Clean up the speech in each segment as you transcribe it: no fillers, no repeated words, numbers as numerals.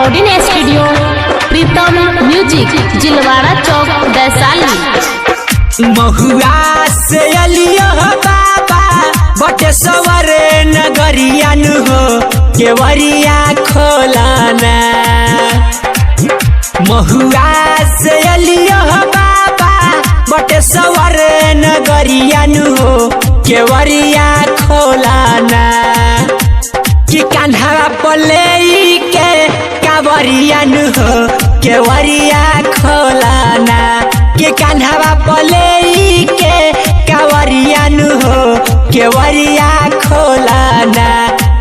Recording studio प्रीतम music जिलवाड़ा चौक वैशाली। महुआ से अलियो बाबा बटेश्वर नगरिया नु हो केवरिया खोलाना। महुआ से अलियो बाबा बटेश्वर नगरिया नु हो केवरिया खोलाना। कि कान्हा पले के कावरिया नु हो केवरिया खोलाना। कि कान्हा पले के कावरिया नु हो केवरिया खोलाना।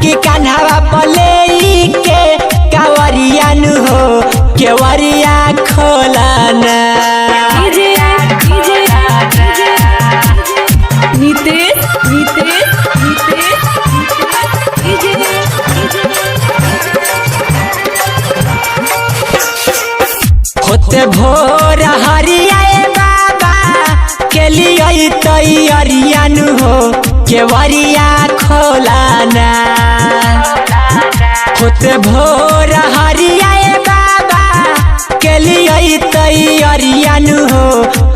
कि कान्हा पले के कावरिया नु हो केवरिया खोलाना। होते भोर हरियाए बाबा के लिए तैयारिया नु हो केवरिया खोलाना। होते भोर हरियाए बाबा के लिए तैयारिया नु हो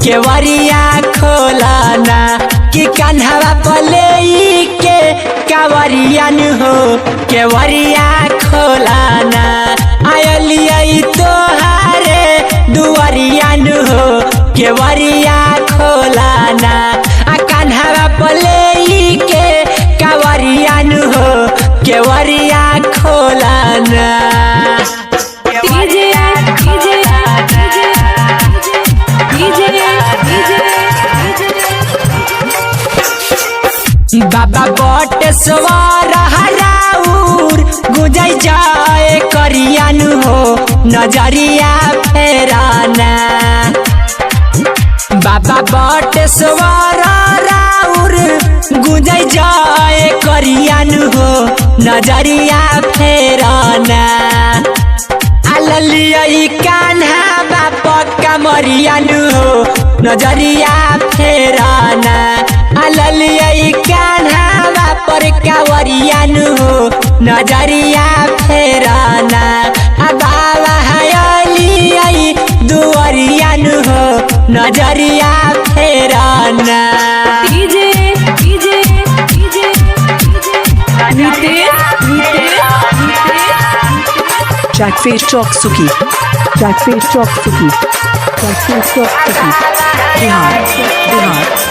केवरिया खोलाना। कि कान्हा पले के कावरिया नु हो केवरिया खोलाना। आयलिया तोहारे दुआरिया नु हो केवरिया खोलाना। आ कान्हा पले के कावरिया नु हो केवरिया खोलाना। बाबा बटेश्वर हराउर गुजै जाए करिया नु हो नजरिया फेराना। बाबा बटेश्वर राउर गुजै जाए करिया नु हो नजरिया फेराना। आलिया कान्हा बापा कमरिया नु हो नजरिया फेराना। आलिया कान्हा बापर कावरिया नु हो नजरिया फेराना। बाबा हलिया दुआरिया नु हो नजरिया फेराना। Jackface Chalk Suki, Jackface Chalk Suki, Jackface Chalk Suki, Bihar, Bihar,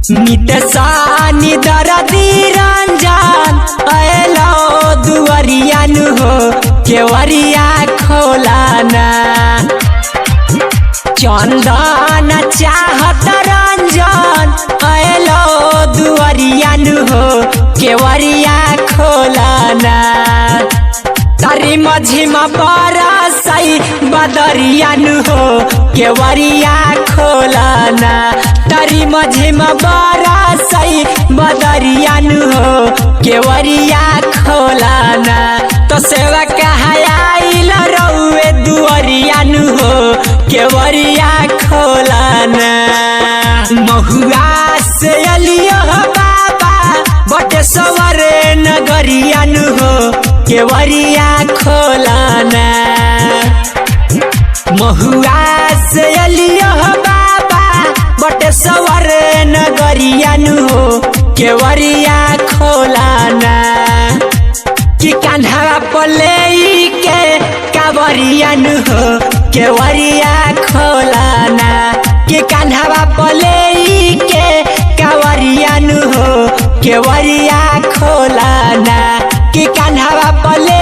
नितसानी दरदी रंजन अलो दुआरिया नु हो केवरिया खोलाना। चंदन चाहत रंजन अलो दुआरिया नु हो केवरिया खोलाना। तारी मझिमा बरसई बदरिया नु हो केवरिया खोलाना। तारी मझिमा बरसई बदरिया नु हो केवरिया खोलाना। तो सेवा कहाइल रउए दुआरिया नु हो केवरिया खोलाना। महुआ से अलियो बाबा बटेश्वर नगरिया नु हो केवरिया खोलाना। महुआ से अलियो बाबा बटेश्वर नगरिया नु हो केवरिया खोलाना। कि कान्हा पले के कावरिया नु हो केवरिया खोलाना। कि कान्हा पले के कावरिया नु हो केवरिया खोलाना। कि कान्हा पले